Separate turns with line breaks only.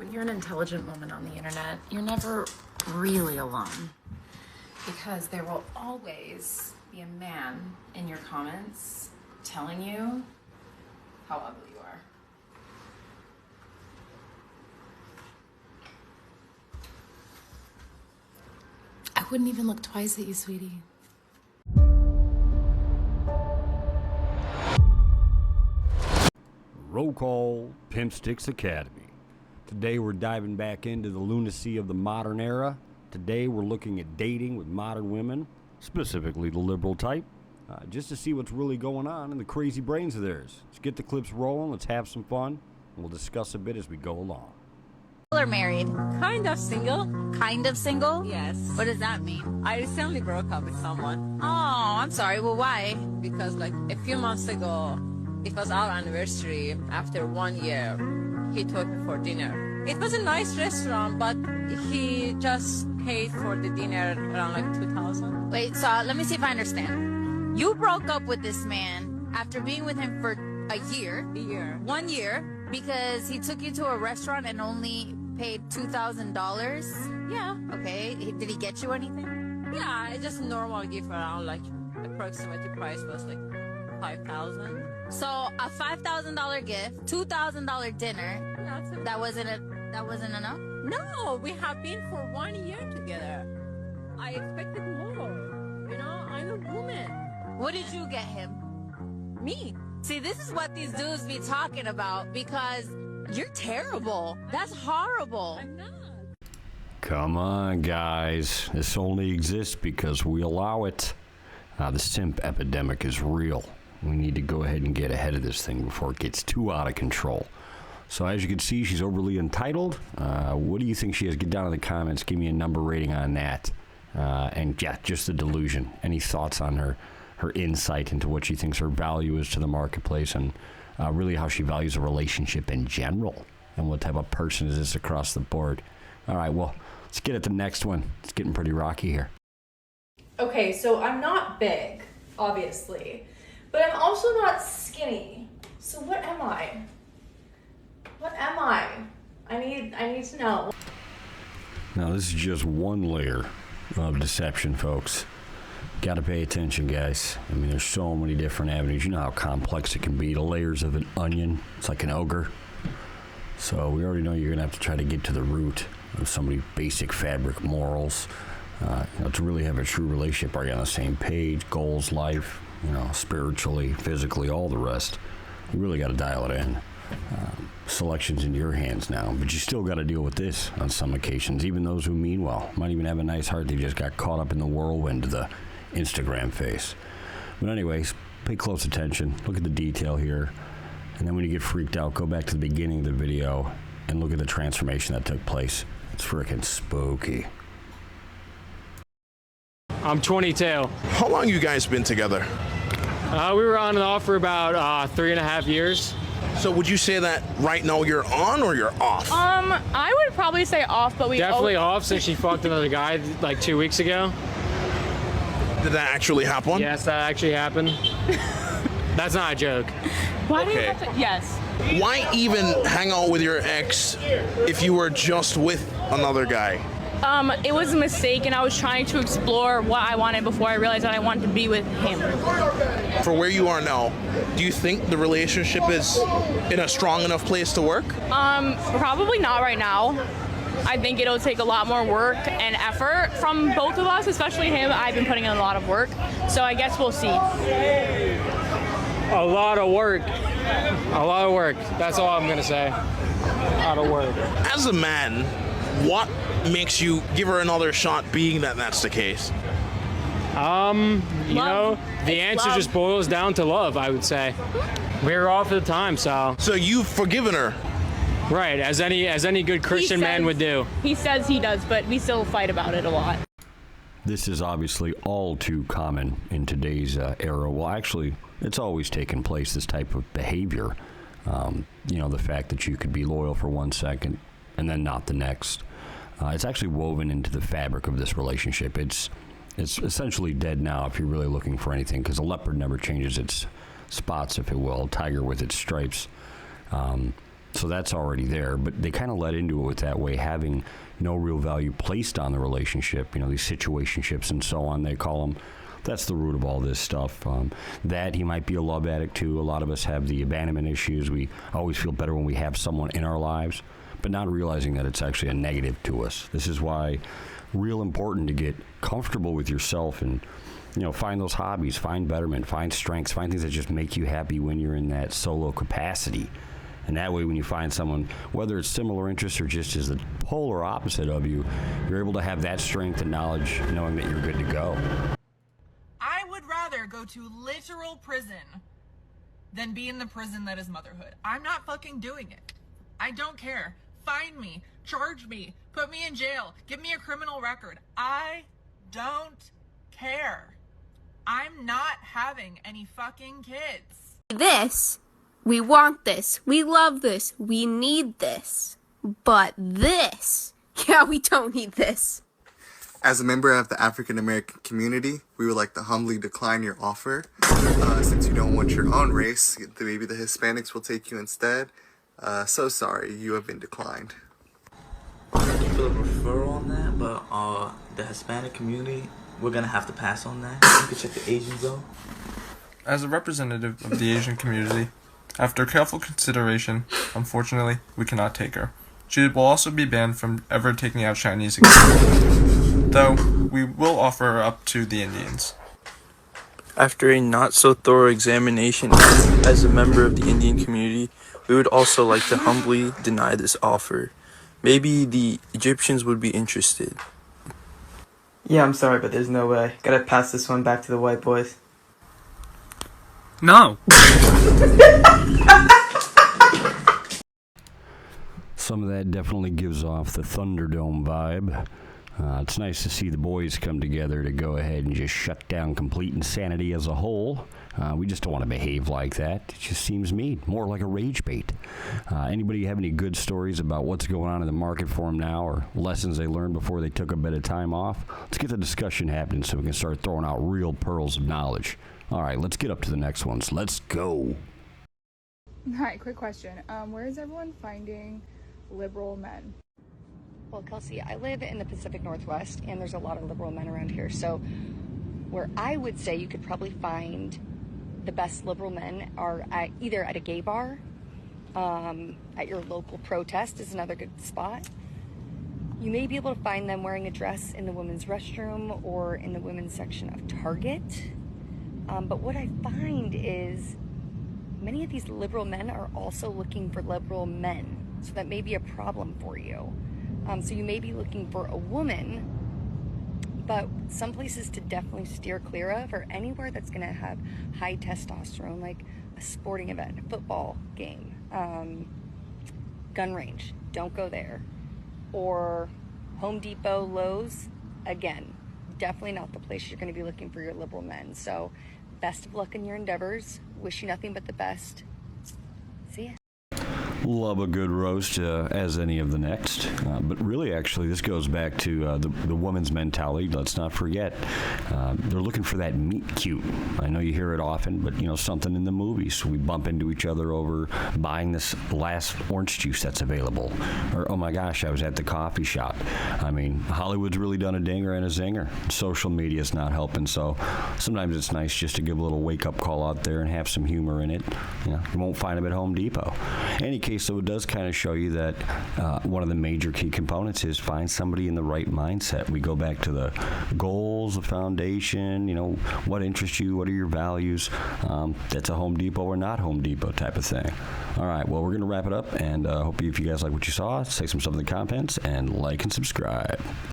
When you're an intelligent woman on the internet, you're never really alone. Because there will always be a man in your comments telling you how ugly you are. I wouldn't even look twice at you, sweetie.
Roll call, Pimp Sticks Academy. Today we're diving back into the lunacy of the modern era. Today we're looking at dating with modern women, specifically the liberal type, just to see what's really going on in the crazy brains of theirs. Let's get the clips rolling, let's have some fun, and we'll discuss a bit as we go along.
Or married?
Kind of single.
Kind of single?
Yes.
What does that mean?
I recently broke up with someone
Oh, I'm sorry. Well, why?
because like a few months ago, it was our anniversary. After 1 year, he took me for dinner. It was a nice restaurant, but he just paid for the dinner around like 2,000.
Wait, so let me see if I understand. You broke up with this man after being with him for a year.
A year.
1 year, because he took you to a restaurant and only paid $2,000?
Yeah.
Okay, did he get you anything?
Yeah, it's just normal gift around like approximately price was like 5,000.
So a $5,000 gift, $2,000 dinner,
Yeah, that's okay.
that wasn't enough?
No, we have been for 1 year together. I expected more. You know, I'm a woman.
What did you get him?
Me.
See, this is what these dudes be talking about because you're terrible. That's horrible.
I'm not.
Come on, guys. This only exists because we allow it. The simp epidemic is real. We need to go ahead and get ahead of this thing before it gets too out of control. So as you can see, she's overly entitled. What do you think she is? Get down in the comments. Give me a number rating on that. And yeah, just the delusion. Any thoughts on her insight into what she thinks her value is to the marketplace and really how she values a relationship in general and what type of person is this across the board? All right, well, let's get at the next one. It's getting pretty rocky here.
Okay, so I'm not big, obviously, but I'm also not skinny. So what am I? What am I? I need to know.
Now, this is just one layer of deception, folks. Got to pay attention, guys. I mean, there's so many different avenues. You know how complex it can be. The layers of an onion. It's like an ogre. So we already know you're going to have to try to get to the root of somebody's basic fabric morals. To really have a true relationship. Are you on the same page? Goals, life, spiritually, physically, all the rest. You really got to dial it in. Selection's in your hands now, but you still got to deal with this on some occasions. Even those who mean well might even have a nice heart. They just got caught up in the whirlwind of the Instagram face. But anyways, pay close attention. Look at the detail here. And then when you get freaked out, go back to the beginning of the video and look at the transformation that took place. It's freaking spooky.
I'm 22.
How long you guys been together?
We were on and off for about 3.5 years.
So would you say that right now you're on or you're off?
I would probably say off, but we
Definitely off since she fucked another guy like 2 weeks ago.
Did that actually happen?
Yes, that actually happened. That's not a joke.
Why do you
Okay.
have to? Yes.
Why even hang out with your ex if you were just with another guy?
It was a mistake, and I was trying to explore what I wanted before I realized that I wanted to be with him.
For where you are now, do you think the relationship is in a strong enough place to work?
Probably not right now. I think it'll take a lot more work and effort from both of us, especially him. I've been putting in a lot of work, so I guess we'll see.
A lot of work. A lot of work. That's all I'm gonna say. A lot of work.
As a man, what makes you give her another shot being that that's the case?
You know, the answer
love.
just boils down to love, I would say. We're off at the time, so.
So you've forgiven her?
Right, as any good Christian man would do.
He says he does, but we still fight about it a lot.
This is obviously all too common in today's era. Well, actually, it's always taken place, this type of behavior. The fact that you could be loyal for 1 second and then not the next. It's actually woven into the fabric of this relationship. It's essentially dead now if you're really looking for anything, because a leopard never changes its spots, if it will. A tiger with its stripes. So that's already there, but they kind of let into it with that way, having no real value placed on the relationship, these situationships and so on, they call them. That's the root of all this stuff. That he might be a love addict too. A lot of us have the abandonment issues. We always feel better when we have someone in our lives, but not realizing that it's actually a negative to us. This is why real important to get comfortable with yourself and find those hobbies, find betterment, find strengths, find things that just make you happy when you're in that solo capacity. And that way, when you find someone, whether it's similar interests or just is the polar opposite of you, you're able to have that strength and knowledge knowing that you're good to go.
I would rather go to literal prison than be in the prison that is motherhood. I'm not fucking doing it. I don't care. Find me, charge me, put me in jail, give me a criminal record. I don't care. I'm not having any fucking kids.
This, we want this, we love this, we need this. But this, yeah, we don't need this.
As a member of the African American community, we would like to humbly decline your offer. Since you don't want your own race, maybe the Hispanics will take you instead. So sorry, you have been declined.
Thank you for the referral on that, but the Hispanic community, we're gonna have to pass on that. You can check the Asians though.
As a representative of the Asian community, after careful consideration, unfortunately, we cannot take her. She will also be banned from ever taking out Chinese again. Though, we will offer her up to the Indians.
After a not-so-thorough examination as a member of the Indian community, we would also like to humbly deny this offer. Maybe the Egyptians would be interested.
Yeah, I'm sorry, but there's no way. Gotta pass this one back to the white boys.
No!
Some of that definitely gives off the Thunderdome vibe. It's nice to see the boys come together to go ahead and just shut down complete insanity as a whole. We just don't want to behave like that. It just seems mean, more like a rage bait. Anybody have any good stories about what's going on in the market for them now, or lessons they learned before they took a bit of time off? Let's get the discussion happening so we can start throwing out real pearls of knowledge. All right, let's get up to the next ones. Let's go.
Hi, quick question. Where is everyone finding liberal men?
Well, Kelsey, I live in the Pacific Northwest, and there's a lot of liberal men around here. So where I would say you could probably find the best liberal men are either at a gay bar, at your local protest is another good spot. You may be able to find them wearing a dress in the women's restroom or in the women's section of Target. But what I find is many of these liberal men are also looking for liberal men. So that may be a problem for you. So you may be looking for a woman, but some places to definitely steer clear of are anywhere that's going to have high testosterone, like a sporting event, a football game, gun range. Don't go there. Or Home Depot, Lowe's, again, definitely not the place you're going to be looking for your liberal men. So best of luck in your endeavors. Wish you nothing but the best. See ya.
Love a good roast, as any of the next. But really, actually, this goes back to the woman's mentality. Let's not forget. They're looking for that meet cute. I know you hear it often, but, something in the movies. We bump into each other over buying this last orange juice that's available. Or, oh my gosh, I was at the coffee shop. I mean, Hollywood's really done a dinger and a zinger. Social media's not helping, so sometimes it's nice just to give a little wake-up call out there and have some humor in it. You won't find them at Home Depot. Any case, so it does kind of show you that one of the major key components is find somebody in the right mindset. We go back to the goals, the foundation, what interests you, what are your values. That's a Home Depot or not Home Depot type of thing. All right, well, we're going to wrap it up, and hope if you guys like what you saw, say some stuff in the comments, and like and subscribe.